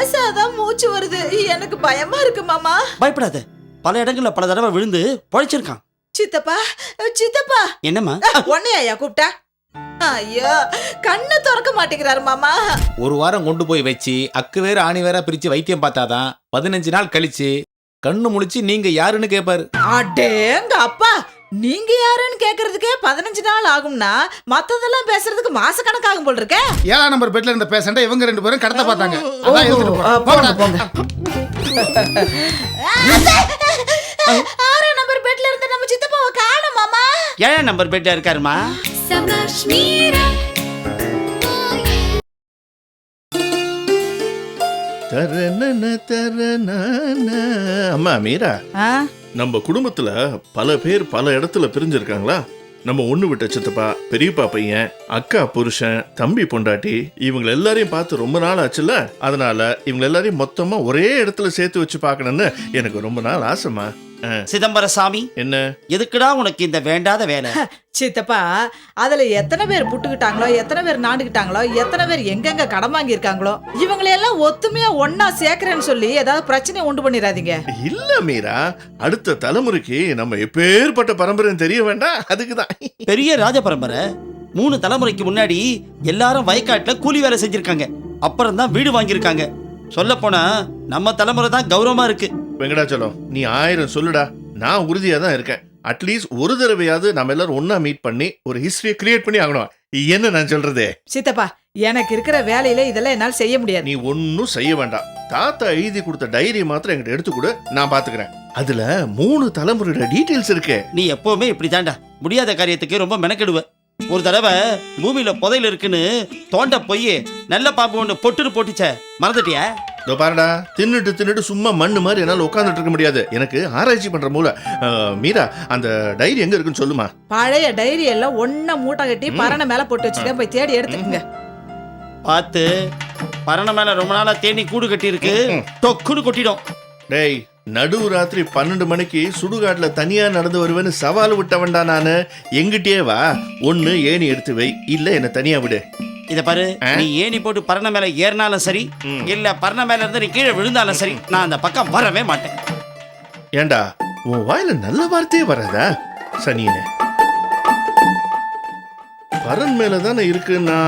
பேசாதான் மூச்சு வருது, எனக்கு பயமா இருக்கு மாமா. பயப்படாத, பல இடங்கள்ல பல தடவை விழுந்து பொழைச்சிருக்கான். சித்தப்பா சித்தப்பா. என்னம்மா? உன்னையா கூப்பிட்டா? ஐயோ, கண்ணு திறக்க மாட்டேங்கிறாரு மாமா. ஒரு வாரம் கொண்டு போய் வச்சு அக்கு வேற ஆணி வேற பிரிச்சு வைத்தியம் பார்த்தாதான் 15 நாள் கழிச்சு கண்ணு முழிச்சு நீங்க யாருன்னு கேட்பாரு. அடேங்க அப்பா, நீங்க யாருன்னு கேக்குறதுக்கே 15 நாள் ஆகும்னா மத்ததெல்லாம் பேசுறதுக்கு மாச கணக்காகும் போல் இருக்க. 7ஆம் நம்பர் பெட்ல இருந்த பேஷண்ட இவங்க 2 பேரும் கடத்த பார்த்தாங்க. போங்க போங்க. 6ஆம் நம்பர் பெட்ல இருந்த நம்ம சித்தப்பாவை காணோம் மாமா. 7ஆம் நம்பர் பெட்ல இருக்காருமா. அம்மா மீரா, நம்ம குடும்பத்துல பல பேர் பல இடத்துல பிரிஞ்சிருக்காங்களா? நம்ம ஒண்ணு விட்ட சித்தப்பா, பெரியப்பா பையன், அக்கா புருஷன், தம்பி பொண்டாட்டி, இவங்க எல்லாரையும் பார்த்து ரொம்ப நாள் ஆச்சுல்ல. அதனால இவங்க எல்லாரையும் மொத்தமா ஒரே இடத்துல சேர்த்து வச்சு பார்க்கணும்னு எனக்கு ரொம்ப நாள் ஆசைமா. சிதம்பரசாமி, என்ன எதுக்குடா உனக்கு இந்த வேண்டாத வேலை? சித்தப்பா, அதுல எத்தனை பேர் புட்டுக்கிட்டாங்களோ, எத்தனை பேர் நாண்டுகிட்டாங்களோ, எத்தனை பேர் எங்கெங்க கடன் வாங்கி இருக்காங்களோ, இவங்களையெல்லாம் ஒத்துமையா ஒன்னா சேர்க்கிறேன்னு சொல்லி ஏதாவது பிரச்சனை உண்டு பண்ணிடாதீங்க. இல்ல மீரா, அடுத்த தலைமுறைக்கு நம்ம எப்பேற்பட்ட பரம்பரைன்னு தெரிய வேண்டாம், அதுக்குதான். பெரிய ராஜ பரம்பரை. 3 தலைமுறைக்கு முன்னாடி எல்லாரும் வயக்காட்டுல கூலி வேலை செஞ்சிருக்காங்க, அப்புறம் தான் வீடு வாங்கியிருக்காங்க. சொல்ல போனா நம்ம தலைமுறை தான் கௌரவமா இருக்கு. வெங்கடாச்சலம், நீ 1000 சொல்லுடா, நான் உறுதியா தான் இருக்கேன். அட்லீஸ்ட் ஒரு தடவையாவது நம்ம எல்லாரும் ஒன்னா மீட் பண்ணி ஒரு ஹிஸ்டரியை கிரியேட் பண்ணி ஆகணும். என்ன நான் சொல்றது? சித்தப்பா, எனக்கு இருக்கிற வேலையில இதெல்லாம் என்னால செய்ய முடியாது. நீ ஒன்னும் செய்ய வேண்டாம். தாத்தா எழுதி கொடுத்த டைரி மாத்திரம் என்கிட்ட எடுத்து கொடு, நான் பாத்துக்கிறேன். அதுல 3 தலைமுறையோட டீடைல்ஸ் இருக்கு. நீ எப்பவுமே இப்படி தாண்டா, முடியாத காரியத்துக்கு ரொம்ப மெனக்கெடுவ. ஒரு தடவை பூமியில புதையல் இருக்குன்னு தோண்ட போய் நல்ல பாம்பு ஒண்ணு பொட்டுன்னு போட்டுச்ச, மறந்துட்டியா? இதோ பாருடா, தின்னுட்டு சும்மா மண்ணு மாதிரி என்னால உட்காந்துட்டு இருக்க முடியாது. எனக்கு ஆராய்ச்சி பண்ற மூல. மீரா, அந்த டைரி எங்க இருக்குன்னு சொல்லுமா. பழைய டைரி எல்லாம் ஒன்ன மூட்டை கட்டி பரண மேல போட்டு வச்சுக்க, போய் தேடி எடுத்துக்கங்க. பார்த்து, பரண மேல ரொம்ப நாளா தேனி கூடு கட்டி இருக்கு, டொக்குன்னு கொட்டிடும். டேய், நடு ராத்திரி 12 மணிக்கு சுடுகாட்டுல தனியா நடந்து வருவேன்னு சவால் விட்டவன்டா நானு. எங்கிட்டே வா, ஒண்ணு ஏணி எடுத்து வை, இல்ல என்ன தனியா விடு. இத பாரு, நீ ஏணி போட்டு பரண மேல ஏறினாலும் சரி, இல்ல பரண மேல இருந்து நீ கீழே விழுந்தாலும் சரி, நான் அந்த பக்கம் வரவே மாட்டேன். ஏண்டா, உன் வாயில நல்ல வார்த்தையே வராதா? சனியனே, பரன் மேலதானே இருக்குன்னா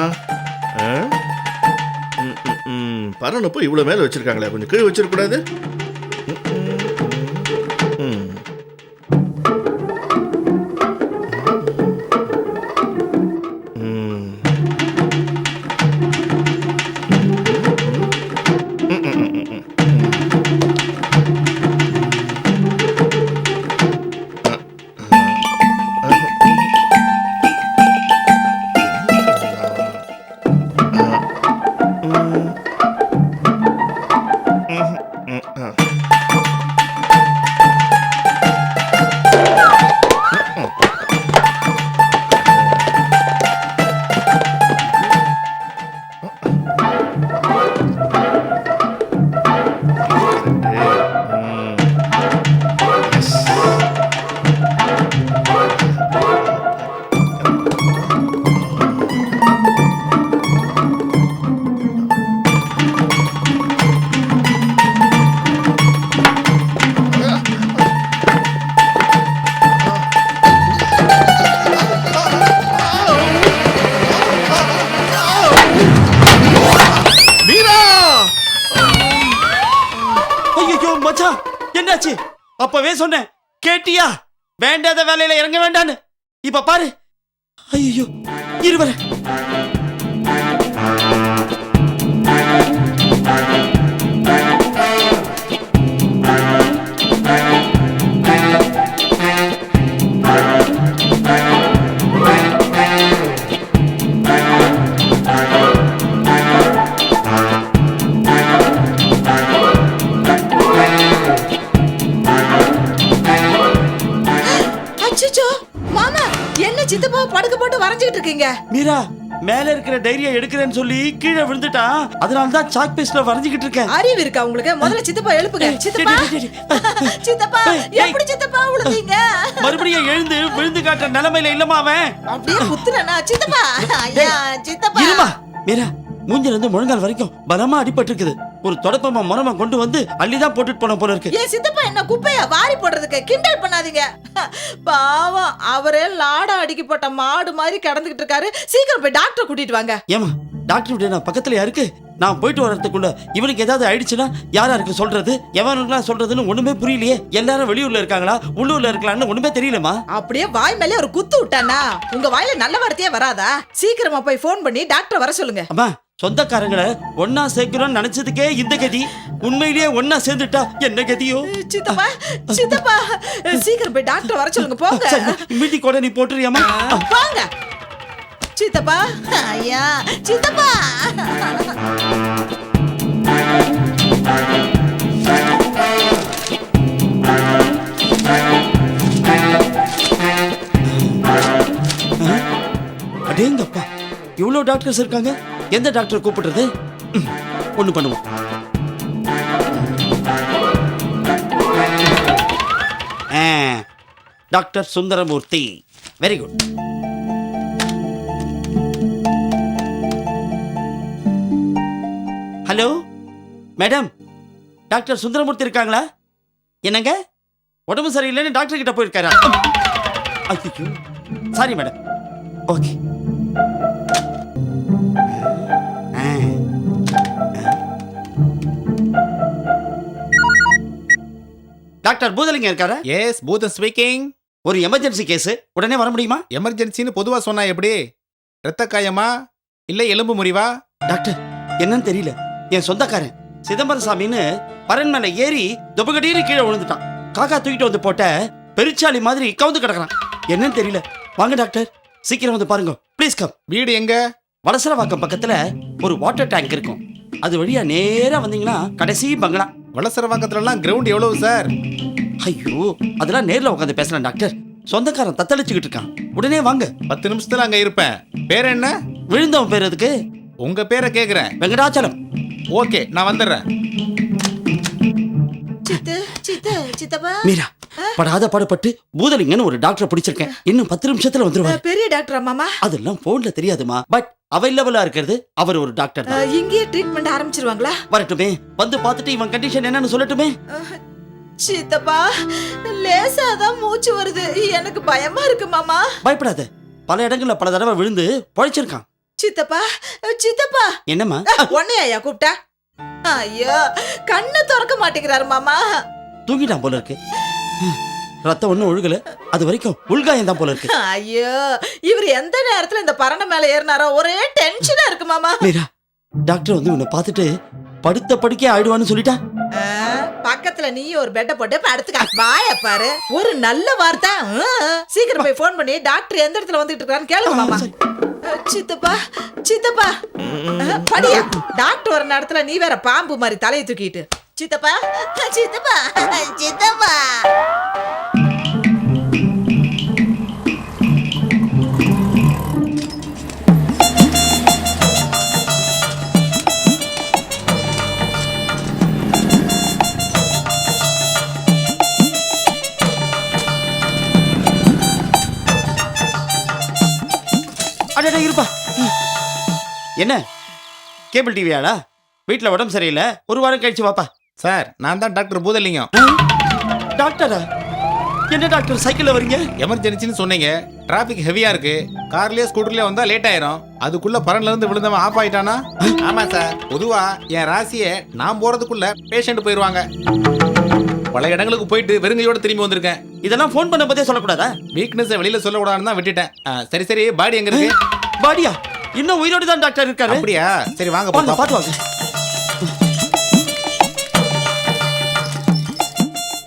பரனை போய் இவ்வளவு மேல வச்சிருக்காங்களே, கொஞ்சம் கீழே வச்சிருக்கூடாது? என்னாச்சு? அப்பவே சொன்னேன், கேட்டியா? வேண்டாத வேலையில இறங்க வேண்டான்னு. இப்ப பாரு. ஐயோ, இருவர சித்தப்பா படுக்க போட்டு வரைஞ்சிட்டு இருக்கீங்க. மீரா, மேல இருக்கிற டைரியை எடுக்கிறேன்னு சொல்லி கீழே விழுந்துட்டான். அதனால தான் சாக் பீஸ்ல வரைஞ்சிட்டு இருக்கேன். அறிவு இருக்கா உங்களுக்கு? முதல்ல சித்தப்பா எழுப்புங்க. சித்தப்பா, சித்தப்பா, எப்படி சித்தப்பா விழுந்தீங்க? மறுபடியும் எழுந்து விழுந்து காட்டுற நிலைமையில இல்லமா அவன். அப்படியே குத்துறனா சித்தப்பா? ஐயா சித்தப்பா. இருமா மீரா, மூஞ்சில இருந்து முழங்கால் வரைக்கும் பலமா அடிபட்டு இருக்குது. ஒரு தொடப்பமா முறமா கொண்டு வந்து அள்ளிதான் போட்டுட்டு போன போல இருக்கு. ஏன் சித்தப்பா என்ன குப்பையா வாரி போடுறதுக்கு கிண்டல் பண்ணாதீங்க. பாவம் அவரே லாடம் அடிக்கப்பட்ட மாடு மாதிரி கிடந்துகிட்டு இருக்காரு. சீக்கிரம் போய் டாக்டர் கூட்டிட்டு வாங்க. ஏமா டாக்டர் வீடு நான் பக்கத்துல இருக்கு. நான் போயிட்டு வர்றதுக்குள்ள இவனுக்கு ஏதாவது ஆயிடுச்சுன்னா யாருக்கு சொல்றது, எவனுக்குலாம் சொல்றதுன்னு ஒண்ணுமே புரியலையே. எல்லாரும் வெளியூர்ல இருக்காங்களா உள்ளூர்ல இருக்கலாம்னு ஒண்ணுமே தெரியலமா. அப்படியே வாய் மேலே ஒரு குத்து விட்டானா உங்க வாயில நல்ல வார்த்தையே வராதா? சீக்கிரமா போய் போன் பண்ணி டாக்டர் வர சொல்லுங்க. அம்மா சொந்தக்காரங்களை ஒன்னா சேர்க்கிறோம்னு நினைச்சதுக்கே இந்த கதி. உண்மையிலேயே ஒன்னா சேர்ந்துட்டா என்ன கதியோ? சித்தப்பா சித்தப்பா சீக்கிரம் போய் டாக்டர் வர சொல்லுங்க. போங்க. மீட்டி கூட நீ போட்டுறியாமா? போங்க சித்தப்பா. ஐயா சித்தப்பா. அடேங்கப்பா இவ்வளவு டாக்டர்ஸ் இருக்காங்க. எந்த டாக்டர் கூப்பிடுறது? ஒண்ணு பண்ணுவோம். Doctor Sundaramoorthy. Very good. Hello madam, doctor Sundaramoorthy இருக்காங்களா? என்னங்க உடம்பு சரியில்லைன்னு டாக்டர் கிட்ட போயிருக்காரா? ஐயோ sorry madam. Okay. Doctor Boothalinga இருக்காரா? எஸ், பூதம் ஸ்பீக்கிங். ஒரு எமர்ஜென்சி கேஸ், உடனே வர முடியுமா? எமர்ஜென்சின்னு பொதுவா சொன்னா எப்படி? ரத்த காயமா இல்ல எலும்பு முறிவா? டாக்டர் என்னன்னு தெரியல. என் சொந்தக்காரன் சிதம்பரசாமின்னு பரன் மேல ஏறி தொபகடீர் கீழே விழுந்துட்டான். காக்கா தூக்கிட்டு வந்து போட்ட பெருச்சாளி மாதிரி கவுந்து கிடக்குறான். என்னன்னு தெரியல. வாங்க டாக்டர், சீக்கிரம் வந்து பாருங்க ப்ளீஸ் கம். வீடு எங்க? வலசரவாக்கம் பக்கத்துல ஒரு வாட்டர் டேங்க் இருக்கும். அது வழியா நேரா வந்தீங்கன்னா கடைசி பங்களா. வலசரவாக்கத்துல எல்லாம் கிரவுண்ட் எவ்வளவு சார்? ஐயோ அதெல்லாம் நேர்ல உட்காந்து பேசலாம் டாக்டர். சொந்தக்காரன் தத்தளிச்சுக்கிட்டு இருக்கான். உடனே வாங்க. 10 நிமிஷத்துல அங்க இருப்பேன். பேர் என்ன? விழுந்தவன் பேர் எதுக்கு? உங்க பேரை கேக்குறேன். வெங்கடாச்சலம். ஓகே, நான் வந்துடுறேன். சித்தப்பா மீரா படாத பாடுபட்டு பூதலிங்கன்னு ஒரு டாக்டர் பிடிச்சிருக்கேன். இன்னும் 10 நிமிஷத்துல வந்துருவாரு. பெரிய டாக்டர் மாமா. அதெல்லாம் போன்ல தெரியாதுமா. பட் அவைலபிளா இருக்கிறது அவர் ஒரு டாக்டர் தான். இங்கேயே ட்ரீட்மெண்ட் ஆரம்பிச்சிருவாங்களா? வரட்டுமே, வந்து பார்த்துட்டு இவன் கண்டிஷன் என்னன்னு சொல்லட்டுமே. சித்தப்பா லேசாதான் மூச்சு வருது. எனக்கு பயமா இருக்கு மாமா. பயப்படாத, பல இடங்கள்ல பல தடவை விழுந்து பொழைச்சிருக்கான். சித்தப்பா சித்தப்பா. என்னம்மா? ஒன்னையா கூப்பிட்டா? ஐயோ கண்ணு திறக்க மாட்டேங்கிறாரு மாமா. தூங்கிட்டான் போல இருக்கு. ரத்தம் ஒண்ணும் ஒழுகல. அது வரைக்கும் உள்காயம் தான் போல இருக்கு. ஐயோ இவர் எந்த நேரத்துல இந்த பரண மேல ஏறினாரோ ஒரே டென்ஷனா இருக்கு மாமா. மீரா டாக்டர் வந்து உன்னை பார்த்துட்டு படுத்த படுக்கே ஆயிடுவான்னு சொல்லிட்டா. பக்கத்துல நீ ஒரு பெட்டை போட்டு படுத்துக்க. வாய பாரு, ஒரு நல்ல வார்த்தை. சீக்கிரம் போய் போன் பண்ணி டாக்டர் எந்த இடத்துல வந்துட்டு இருக்கான்னு கேளுங்க மாமா. சித்தப்பா சித்தப்பா படியா. டாக்டர் ஒரு நேரத்துல நீ வேற பாம்பு மாதிரி தலையை தூக்கிட்டு. சித்தப்பா சித்தப்பா சித்தப்பா. அடடே இருப்பா. என்ன கேபிள் டிவியாடா? வீட்டுல உடம்பு சரியில்லை, ஒரு வாரம் கழிச்சு வாப்பா. சார், நான் தான் டாக்டர் பூதலிங்கம். டாக்டரா? என்ன டாக்டர் சைக்கிள்ல வரீங்க? எமர்ஜென்சின்னு சொன்னீங்க. டிராபிக் ஹெவியா இருக்கு. கார்லயே ஸ்கூட்டர்லயே வந்தா லேட் ஆயிரும். அதுக்குள்ள பரன்ல இருந்து விழுந்தவன் ஆஃப் ஆயிட்டானா? ஆமா சார். பொதுவா என் ராசியை நான் போறதுக்குள்ள பேஷண்ட் போயிருவாங்க. பல இடங்களுக்கு போயிட்டு வெறுங்கையோட திரும்பி வந்திருக்கேன். இதெல்லாம் போன் பண்ண பத்தியே சொல்லக்கூடாதா? வீக்னஸ் வெளியில சொல்லக்கூடாதுன்னு தான் விட்டுட்டேன். சரி சரி, பாடி எங்க இருக்கு? பாடியா? இன்னும் உயிரோடு தான் டாக்டர் இருக்காரு. அப்படியா? சரி வாங்க பாத்து போலாம். வாங்க.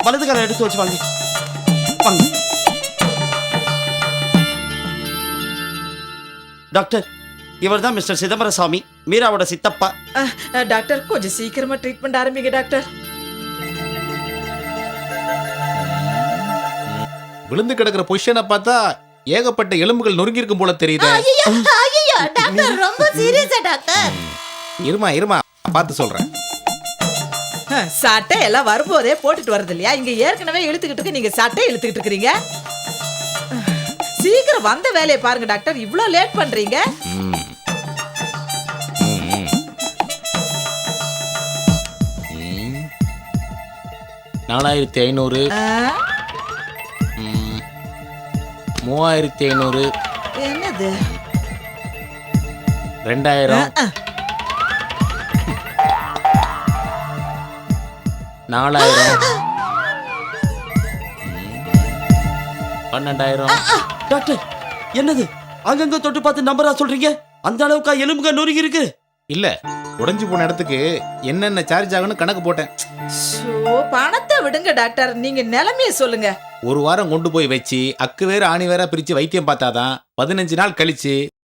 வலது காலை எடுத்து வச்சு வாங்க. வாங்க டாக்டர், இவர் தான் மிஸ்டர் சிதம்பரசாமி, மீராவோட சித்தப்பா. டாக்டர் கொஞ்சம் சீக்கிரமா ட்ரீட்மெண்ட் ஆரம்பிங்க டாக்டர். விழுந்து கிடக்குற பொசிஷனை பார்த்தா ஏகப்பட்ட எலும்புகள் நொறுங்கி இருக்கும் போல தெரியுது. டாக்டர் ரொம்ப சீரியஸா டாக்டர். இருமா இருமா, பார்த்து சொல்றேன். சட்டை எல்லாம் வரும்போதே போட்டுட்டு வரது இல்லையா? இங்க ஏற்கனவே இழுத்துக்கிட்டு நீங்க சட்டை இழுத்துக்கிட்டு இருக்கீங்க. சீக்கிரம் வந்த வேலையை பாருங்க டாக்டர். இவ்வளவு லேட் பண்றீங்க. 4500, ஆ, 3500, என்னது 2000, 4000, 12000. டாக்டர் என்னது அங்கங்க தொட்டு பார்த்து நம்பரா சொல்றீங்க? அந்த அளவுக்கா எலும்புங்க நொறுங்கி இருக்கு? இல்ல, உடைஞ்சு போன இடத்துக்கு என்னென்ன சார்ஜ் ஆகுன்னு கணக்கு போட்டேன். ஷோ, பணத்தை விடுங்க டாக்டர், நீங்க நிலைமைய சொல்லுங்க. ஒரு வாரம் கொண்டு போய் வச்சு அக்கு வேற ஆணி வேற பிரிச்சு வைத்தியம் பார்த்தாதான் 15 நாள் கழிச்சு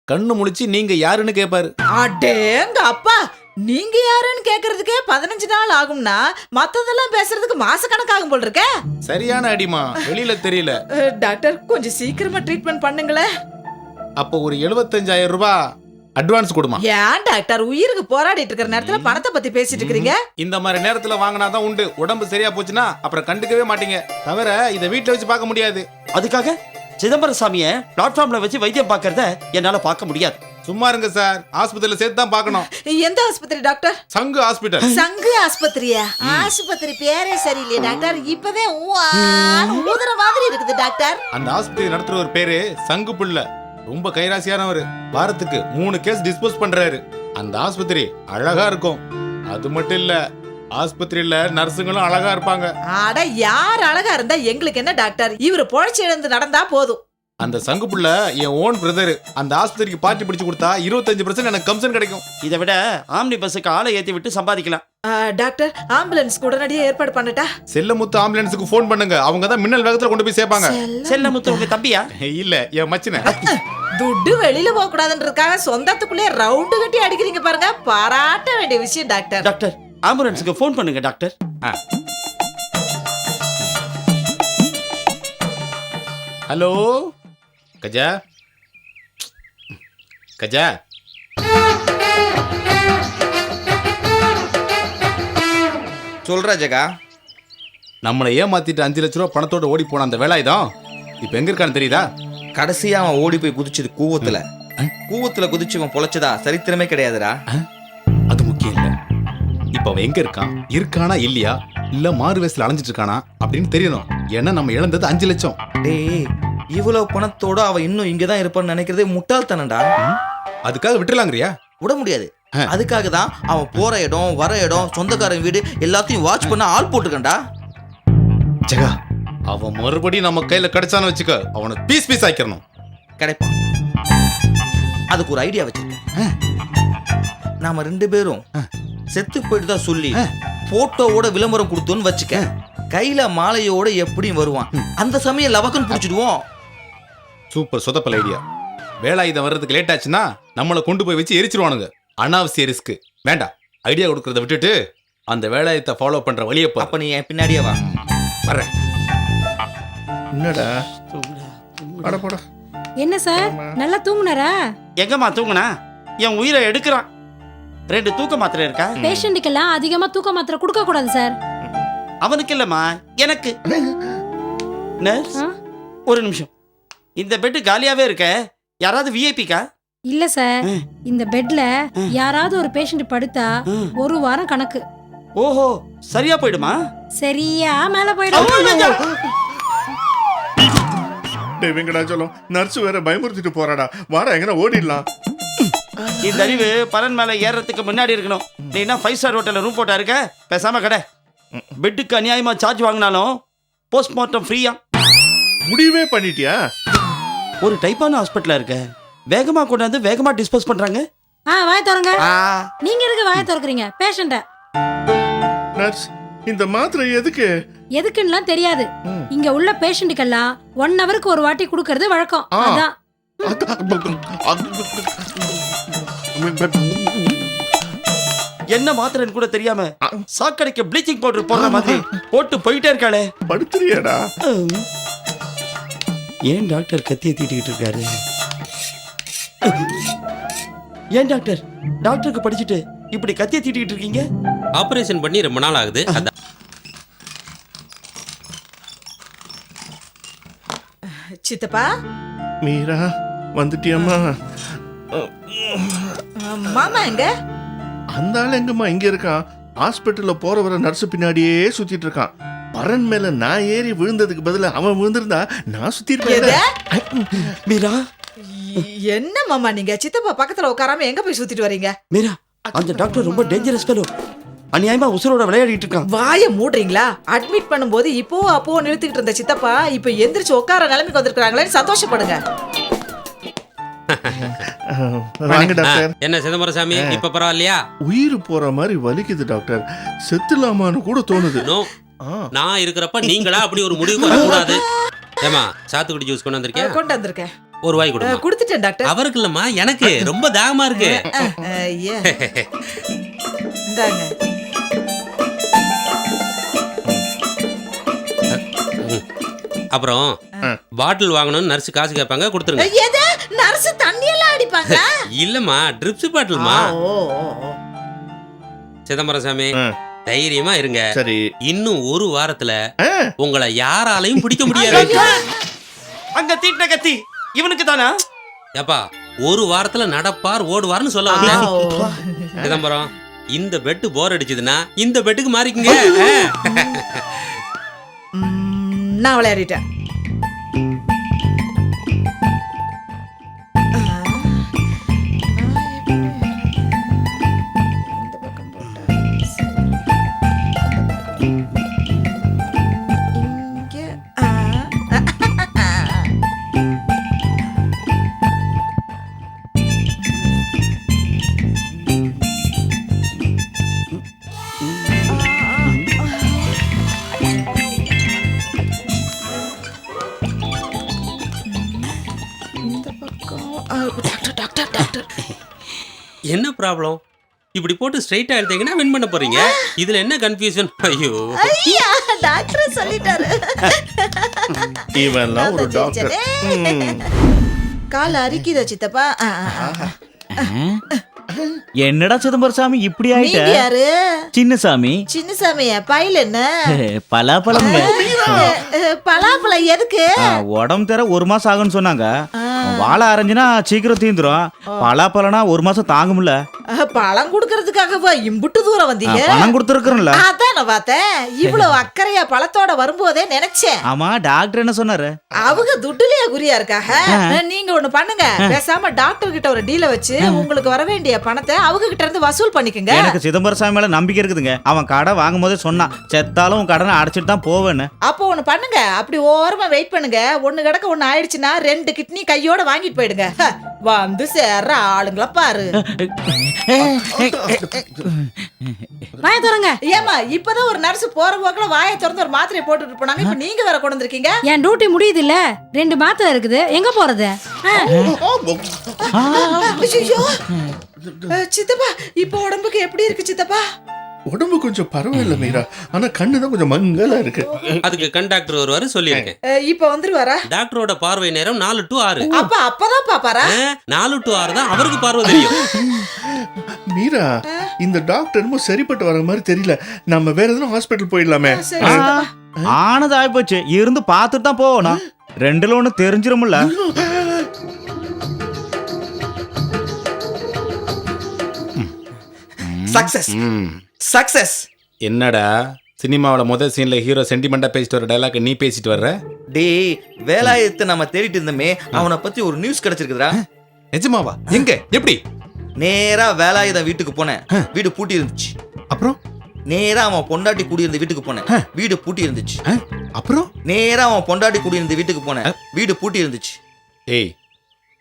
கண்ணு முழிச்சு நீங்க யாருன்னு கேட்பாரு. அடேங்க அப்பா, நீங்க யாருன்னு கேக்குறதுக்கே 15 நாள் ஆகும்னா மத்ததெல்லாம் பேசுறதுக்கு மாச கணக்காகும் போல் இருக்க. சரியான அடிமா, வெளியில தெரியல. டாக்டர் கொஞ்சம் சீக்கிரமா ட்ரீட்மெண்ட் பண்ணுங்களேன். அப்போ ஒரு 75,000 ரூபாய் அட்வான்ஸ் கொடுமா. ஏன் டாக்டர் உயிருக்கு போராடிட்டு இருக்கிற நேரத்துல பணத்தை பத்தி பேசிட்டு இருக்கீங்க? இந்த மாதிரி நேரத்துல வாங்கினாதான் உண்டு. உடம்பு சரியா போச்சுன்னா அப்புறம் கண்டுக்கவே மாட்டீங்க. தவிர இதை வீட்டுல வச்சு பார்க்க முடியாது. அதுக்காக சிதம்பரம் சாமிய பிளாட்ஃபார்ம்ல வச்சு வைத்தியம் பார்க்கறத என்னால பார்க்க முடியாது. சும்மா இருங்க சார், ஆஸ்பத்திரியில சேர்த்து தான் பார்க்கணும். எந்த ஆஸ்பத்திரி டாக்டர்? சங்கு ஹாஸ்பிட்டல். சங்கு ஆஸ்பத்திரியா? ஆஸ்பத்திரி பேரே சரியில்லையே டாக்டர். இப்பவே ஊதுற மாதிரி இருக்குது டாக்டர். அந்த ஆஸ்பத்திரி நடத்துற ஒரு பேரு சங்கு புள்ள. ரொம்ப கைராசியானவர். வாரத்துக்கு 3 கேஸ் டிஸ்போஸ் பண்றாரு. அந்த ஆஸ்பத்திரி அழகா இருக்கும். அது மட்டும் இல்ல, ஆஸ்பத்திரியில நர்ஸுங்களும் அழகா இருப்பாங்க. அட, யார் அழகா இருந்தா எங்களுக்கு என்ன டாக்டர்? இவரு பொழைச்சு எழுந்து நடந்தா போதும். அந்த சங்கு புள்ள என் ஓன் பிரதர். அந்த ஆஸ்பத்திரிக்கு பார்ட்டி பிடிச்சு கொடுத்தா 25% எனக்கு கமிஷன் கிடைக்கும். இதை விட ஆம்னி பஸ்ஸுக்கு ஆளை ஏத்தி விட்டு சம்பாதிக்கலாம். டாக்டர், ஆம்புலன்ஸ் உடனடியே ஏற்பாடு பண்ணட்டா? செல்லமுத்து ஆம்புலன்ஸுக்கு ஃபோன் பண்ணுங்க. அவங்க தான் மின்னல் வேகத்துல கொண்டு போய் சேர்ப்பாங்க. செல்லமுத்து உங்க தம்பியா? இல்ல, என் மச்சின. துட்டு வெளியில போக கூடாதுன்றதுக்காக சொந்தத்துக்குள்ளே ரவுண்டு கட்டி அடிக்கிறீங்க பாருங்க. பாராட்ட வேண்டிய விஷயம் டாக்டர். டாக்டர், ஆம்புலன்ஸுக்கு ஃபோன் பண்ணுங்க டாக்டர். ஹலோ கஜா, கஜா. சொல்றா ஜெகா. நம்மளை ஏமாத்திட்டு 5 லட்ச ரூபா பணத்தோட ஓடி போன அந்த வேலாயுதம் இப்ப எங்க இருக்கான்னு தெரியுதா? கடைசியா அவன் ஓடி போய் குதிச்சது கூவத்துல. கூவத்துல குதிச்சவன் பொழைச்சதா சரித்திரமே கிடையாதுடா. அது முக்கியம் இல்ல. இப்ப அவன் எங்க இருக்கான், இருக்கானா இல்லையா, இல்ல மாறு வேஷத்துல அலைஞ்சிட்டு இருக்கானா அப்படின்னு தெரியணும். ஏன்னா நம்ம இழந்தது 5 லட்சம். டேய், இவ்வளவு பணத்தோட அவன் இன்னும் இங்கதான் இருப்பான்னு நினைக்கிறதே முட்டாள்தானடா. அதுக்காக விட்டுலாங்கறியா? விட முடியாது. அதுக்காக தான் அவன் போற இடம், வர இடம், சொந்தக்காரன் வீடு எல்லாத்தையும் வாட்ச் பண்ண ஆள் போட்டுக்கண்டா. ஜெகா, அவன் மறுபடியும் நம்ம கையில கிடைச்சான்னு வச்சுக்க, அவனை பீஸ் பீஸ் ஆக்கிரணும். கிடைப்பான். அதுக்கு ஒரு ஐடியா வச்சிருக்கேன். நாம 2 பேரும் செத்து போயிட்டு தான் சொல்லி போட்டோவோட விளம்பரம் கொடுத்தோன்னு வச்சுக்க. கையில மாலையோட எப்படியும் வருவான். அந்த சமயம் லவக்கன் பிடிச்சிடுவோம். சூப்பர் சொதப்பல் ஐடியா. வேலாயுதம் வர்றதுக்கு லேட் ஆச்சுன்னா நம்மளை கொண்டு போய் வச்சு எரிச்சிருவானுங்க. அனாவசிய ரிஸ்க் வேண்டாம். ஐடியா கொடுக்கறத விட்டுட்டு அந்த வேலாயுதத்தை ஃபாலோ பண்ற வழியை பாரு. அப்ப நீ என் பின்னாடியே வா. வரேன். என்னடா அட போடா. என்ன சார், நல்லா தூங்குனாரா? எங்கம்மா தூங்குனா? என் உயிரை எடுக்கிறான். 2 தூக்க மாத்திரை இருக்கா? பேஷண்ட்டுக்கெல்லாம் அதிகமா தூக்க மாத்திரை கொடுக்க கூடாது சார். அவனுக்கு இல்லம்மா, எனக்கு. நர்ஸ், ஒரு நிமிஷம். இந்த பெட் காலியாவே இருக்க. யாராவது விஐபிக்கா? இல்ல சார், இந்த பெட்ல யாராவது ஒரு பேஷண்ட் படுத்தா 1 வாரம் கணக்கு. ஓஹோ, சரியா போயிடுமா? சரியா மேல போயிடும். டேய் வெங்கடாச்சலம், நர்ஸ் வேற பயமுறுத்திட்டு போறாடா. வாடா, எங்கனா ஓடிடலாம். இந்த அறிவு பலன் மேல ஏறதுக்கு முன்னாடி இருக்கணும். நீ என்ன 5 ஸ்டார் ஹோட்டல்ல ரூம் போட்டா இருக்க? பேசாம கடை. பெட்டுக்கு அநியாயமா சார்ஜ் வாங்கினாலும் போஸ்ட்மார்ட்டம் ஃப்ரீயா. முடிவே பண்ணிட்டியா? ஒரு டைப்பான ஹாஸ்பிட்டலா இருக்க. வேகமா கொண்டாந்து வேகமா டிஸ்போஸ் பண்றாங்க. வாய திறங்க. நீங்க எதுக்கு வாய திறக்கறீங்க? பேஷண்ட. நர்ஸ், இந்த மாத்திரை எதுக்கு? எதுக்குன்னுலாம் தெரியாது. இங்க உள்ள பேஷண்ட்டுக்கெல்லாம் 1 ஹவருக்கு ஒரு வாட்டி கொடுக்கறது வழக்கம். அதான். என்ன மாத்திரைன்னு கூட தெரியாம சாக்கடைக்கு ப்ளீச்சிங் பவுடர் போடுற மாதிரி போட்டு போயிட்டே இருக்காளே. படுத்துறியாடா? ஏன் டாக்டர் கத்தியை தீட்டிக்கிட்டு இருக்காரு? ஏன் டாக்டர், டாக்டருக்கு படிச்சுட்டு இப்படி கத்தியை தீட்டிக்கிட்டு இருக்கீங்க? ஆபரேஷன் பண்ணி ரொம்ப நாள் ஆகுது. அதான். சித்தப்பா, மீரா வந்துட்டியம்மா? மாமா எங்க? அந்த ஆள் எங்கம்மா இங்க இருக்கான்? ஹாஸ்பிட்டல்ல போற வர நர்ஸ் பின்னாடியே சுத்திட்டு இருக்கான். பரன் மேல நான் ஏறி விழுந்ததுக்கு பதிலா அவன் விழுந்திருந்தா நான் சுத்தி இருப்பேன். மீரா என்ன மாமா நீங்க சித்தப்பா பக்கத்துல உட்காராம எங்க போய் சுத்திட்டு வரீங்க? மீரா அந்த டாக்டர் ரொம்ப டேஞ்சரஸ் ஃபெலோ. அநியாயமா உசுரோட விளையாடிட்டு இருக்கான். வாய மூடுறீங்களா? அட்மிட் பண்ணும்போது இப்போ அப்போ நிறுத்திக்கிட்டு இருந்த சித்தப்பா இப்ப எந்திரிச்சு உட்கார நிலைமைக்கு வந்திருக்காங்களேன்னு சந்தோஷப்படுங்க. வாங்க டாக்டர். என்ன சிதம்பரம் சாமி இப்ப பரவாயில்லையா? உயிர் போற மாதிரி வலிக்குது டாக்டர். செத்துலாமான்னு கூட தோணுது. நோ, நான் இருக்கிறப்ப நீங்களா அப்படி ஒரு முடிவுக்கு வரக்கூடாது. ஏமா சாத்துக்குடி ஜூஸ் கொண்டு வந்திருக்கேன். கொண்டு வந்திருக்கேன். ஒரு வாய் கொடுங்க. கொடுத்துட்டேன் டாக்டர். அவருக்கு இல்லம்மா, எனக்கு ரொம்ப தாகமா இருக்கு. ஐயா இந்தாங்க. அப்புறம் பாட்டில் வாங்கணும்னு நர்ஸ் காசு கேட்பாங்க, கொடுத்துருங்க. எது நர்ஸ் தண்ணி எல்லாம் அடிப்பாங்க? இல்லம்மா, ட்ரிப்ஸ் பாட்டில்மா. சிதம்பரம் சாமி தைரியமா இருங்க. சரி, இன்னும் ஒரு வாரத்துல உங்களை யாராலையும் பிடிக்க முடியாது. அங்க தீட்ட கத்தி இவனுக்கு தானா? ஏப்பா, ஒரு வாரத்துல நடப்பார் ஓடுவார்னு சொல்ல வந்தேன். சிதம்பரம், இந்த பெட்டு போர் அடிச்சதுன்னா இந்த பெட்டுக்கு மாறிக்குங்க. நான் விளையாடிட்டேன். என்ன ப்ராப்ளம்? இப்படி போட்டு ஸ்ட்ரைட்டா எடுத்தீங்கன்னா வின் பண்ண போறீங்க. இதுல என்ன கன்ஃபியூஷன்? ஐயோ ஐயா டாக்டர் சொல்லிட்டாரு. இவன்லாம் ஒரு டாக்டர். கால் அரிக்குதா சித்தப்பா? என்னடா சிதம்பரம் சாமி இப்படி ஆயிட்ட? நீங்க யாரு? சின்னசாமி. சின்னசாமியா? பையில என்ன? பலாப்பழம். பலாப்பழம் எதுக்கு? உடம்பு தர 1 மாசம் ஆகும்னு சொன்னாங்க. வாழை அரைஞ்சுனா சீக்கிரம் தீந்துரும். பலாப்பழம்னா 1 மாசம் தாங்கும்ல. பழம் குடுக்கறதுக்காகவா இம்புட்டு தூரம் வந்தீங்க? பணம் கொடுத்துருக்கோம்ல. அதான் நான் பார்த்தேன். இவ்வளவு அக்கறையா பழத்தோட வரும்போதே நினைச்சேன். ஆமா, டாக்டர் என்ன சொன்னாரு? அவங்க துட்டுலயே குறியா இருக்காக. நீங்க ஒண்ணு பண்ணுங்க, பேசாம டாக்டர் கிட்ட ஒரு டீல வச்சு உங்களுக்கு வர வேண்டிய பணத்தை அவங்க கிட்ட இருந்து வசூல் பண்ணிக்கங்க. எனக்கு சிதம்பரம் சாமி மேல நம்பிக்கை இருக்குதுங்க. அவன் கடை வாங்கும் போதே சொன்னான், செத்தாலும் கடனை அடைச்சிட்டு தான் போவேன்னு. அப்போ ஒண்ணு பண்ணுங்க, அப்படி ஓரமா வெயிட் பண்ணுங்க. ஒண்ணு கிடக்க ஒண்ணு ஆயிடுச்சுன்னா 2 கிட்னி கையோட வாங்கிட்டு போயிடுங்க. வந்து சேர்ற ஆளுங்கள பாரு. வாய தரங்க. ஏமா இப்பதான் ஒரு நர்ஸ் போற போக்குல வாயை திறந்து ஒரு மாத்திரை போட்டுட்டு போனாங்க. இப்ப நீங்க வேற கொண்டு வந்திருக்கீங்க. என் டியூட்டி முடியுது இல்ல, 2 மாத்திரை இருக்குது, எங்க போறது? ஐயோ சித்தப்பா, இப்ப உடம்புக்கு எப்படி இருக்கு சித்தப்பா? உடம்பு கொஞ்சம் பரவாயில்ல மீரா, ஆனா கண்ணு தான் கொஞ்சம் மங்கலா இருக்கு. அதுக்கு கண் டாக்டர் வருவாரு சொல்லியிருக்கேன். இப்ப வந்துருவாரா? டாக்டரோட பார்வை நேரம் 4 to 6. அப்பதான் பாப்பாரா? 4 to 6 தான் அவருக்கு பார்வை தெரியும். மீரா, இந்த டாக்டர் சரிப்பட்டு வர மாதிரி தெரியல. நம்ம வேற எதுவும் ஹாஸ்பிட்டல் போயிடலாமே. ஆனது ஆயிப்போச்சு, இருந்து பார்த்துட்டு தான் போகணும். 2ல 1 தெரிஞ்சிரும்ல. Success success. என்னடா சினிமாவோட முதல் சீன்ல ஹீரோ சென்டிமெண்டா பேசிட்டு வர டயலாக் நீ பேசிட்டு வர்ற? டேய், வேலாயத்தை நம்ம தேடிட்டு இருந்தோமே, அவனை பத்தி ஒரு நியூஸ் கிடைச்சிருக்குதுடா. நிஜமாவா? எங்க? எப்படி? நேரா வேலாயுதம் வீட்டுக்கு போனேன், வீடு பூட்டி இருந்துச்சு. அப்புறம் நேரா அவன் பொண்டாட்டி குடியிருந்த வீட்டுக்கு போனேன், வீடு பூட்டி இருந்துச்சு. அப்புறம் நேரா அவன் பொண்டாட்டி குடியிருந்த வீட்டுக்கு போனேன், வீடு பூட்டி இருந்துச்சு. ஏய்,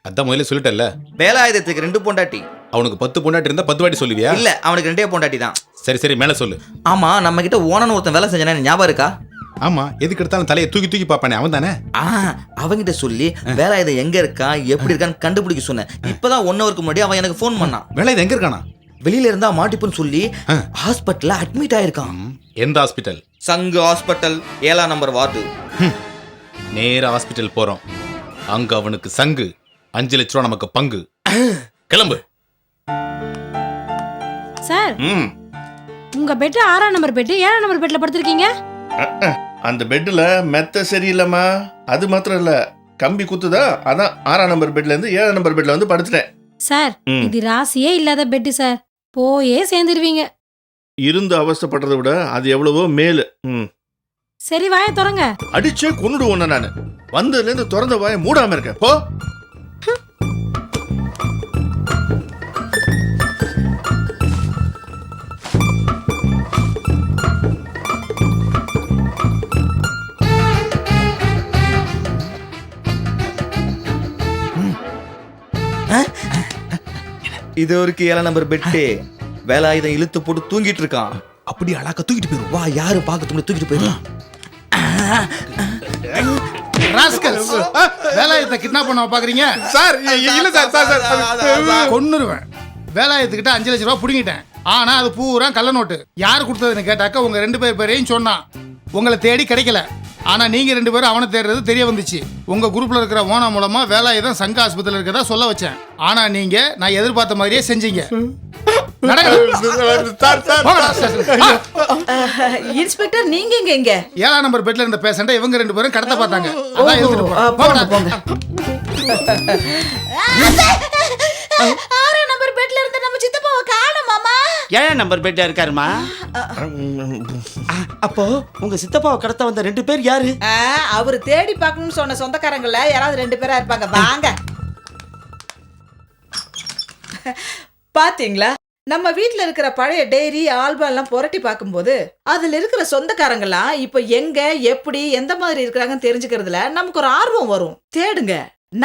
அதான் முதல்ல சொல்லிட்டல, வேலாயுதத்துக்கு 2 பொண்டாட்டி. அவனுக்கு 10 பொண்டாட்டி இருந்தா 10 வாட்டி சொல்லுவியா? இல்ல, அவனுக்கு 2 பொண்டாட்டி தான். சரி சரி, மேல சொல்லு. ஆமா, நம்ம கிட்ட ஓனன் ஒருத்தன் வேலை செஞ்சானே, ஞாபகம் இருக்கா? ஆமா, எதுக்கு எடுத்தாலும் தலையை தூக்கி தூக்கி பாப்பானே, அவன் தானே? அவங்கிட்ட சொல்லி வேலாயுதம் எங்க இருக்கான், எப்படி இருக்கான்னு கண்டுபிடிக்க சொன்னேன். இப்பதான் 1 ஹவருக்கு முன்னாடி அவன் எனக்கு ஃபோன் பண்ணான். வேலாயுதம் எங்க இருக்கானா? வெளியில இருந்தா மாட்டிப்புன்னு சொல்லி ஹாஸ்பிட்டல்ல அட்மிட் ஆயிருக்கான். எந்த ஹாஸ்பிட்டல்? சங்கு ஹாஸ்பிட்டல், 7ஆம் நம்பர் வார்டு. நேரா ஹாஸ்பிட்டல் போறோம். அங்க அவனுக்கு சங்கு, 5 லட்ச ரூபா நமக்கு பங்கு. கிளம்பு. சார், உங்க பெட் 6ஆம் நம்பர் பெட், 7ஆம் நம்பர் பெட்ல படுத்திருக்கீங்க. அந்த பெட்ல மெத்த சரியில்லம்மா. அது மாத்திரம் இல்ல, கம்பி குத்துதா, அதான் 6ஆம் நம்பர் பெட்ல இருந்து 7ஆம் நம்பர் பெட்ல வந்து படுத்துட்டேன். சார், இது ராசியே இல்லாத பெட் சார், போயே சேர்ந்துருவீங்க. இருந்து அவஸ்தைப்படுறதை விட அது எவ்வளவோ மேலு. சரி வாயை திறங்க. அடிச்சே கொன்னுடுவோம் நானு. வந்ததுல இருந்து திறந்த வாயை மூடாம இருக்கேன். போ. இது ஒரு 7 நம்பர் பெட்டு. வேலாயுதம் இழுத்து போட்டு தூங்கிட்டு இருக்கான். அப்படி அழகா தூக்கிட்டு போயிரும். வா, யாரும் பார்க்கறதுக்குள்ள தூக்கிட்டு போயிடலாம். ராஸ்கல்ஸ், வேலாயத்தை கிட்னாப் பண்ண பாக்குறீங்க? சார் இல்ல சார் கொன்னுருவேன். வேலாயத்துக்கிட்ட 5 லட்சம் ரூபாய் புடுங்கிட்டேன். ஆனா அது பூரா கள்ள நோட்டு. யார் கொடுத்ததுன்னு கேட்டாக்க உங்க 2 பேர் பேரையும் சொன்னான். உங்களை தேடி கிடைக்கல. ஆனா நீங்க 2 பேரும் அவனை தேடுறது தெரிய வந்துச்சு. உங்க குரூப்ல இருக்கிற ஓனா மூலமா வேலாயுதம் சங்க ஆஸ்பத்திரியில் இருக்கதா சொல்ல வச்சேன். ஆனா நீங்க நான் எதிர்பார்த்த மாதிரியே செஞ்சீங்க. இன்ஸ்பெக்டர், நீங்க இங்க 7 நம்பர் பெட்ல இருந்த பேஷண்ட இவங்க 2 பேரும் கடத்த பார்த்தாங்க. அதான் எழுதிட்டு போங்க. 6 நம்பர் பெட்ல இருந்த நம்ம சித்தப்பாவை காணோம் மாமா. 7 நம்பர் பெட்ல இருக்காருமா. அப்போ உங்க சித்தப்பாவை கடத்த வந்த 2 பேர் யாரு? அவரு தேடி பார்க்கணும்னு சொன்ன சொந்தக்காரங்கள யாராவது 2 பேரா இருப்பாங்க. வாங்க. பாத்தீங்களா, நம்ம வீட்ல இருக்கிற பழைய டைரி ஆல்பம் எல்லாம் புரட்டி பார்க்கும்போது அதுல இருக்கிற சொந்தக்காரங்களாம் இப்ப எங்க, எப்படி, எந்த மாதிரி இருக்கிறாங்கன்னு தெரிஞ்சுக்கிறதுல நமக்கு ஒரு ஆர்வம் வரும். தேடுங்க,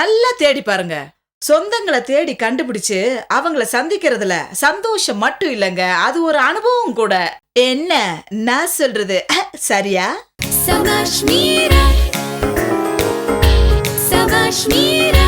நல்லா தேடி பாருங்க. சொந்தங்களை தேடி கண்டுபிடிச்சு அவங்கள சந்திக்கிறதுல சந்தோஷம் மட்டும் இல்லைங்க, அது ஒரு அனுபவம் கூட. என்ன நான் சொல்றது சரியா? சபாஷ் மீரா, சபாஷ் மீரா.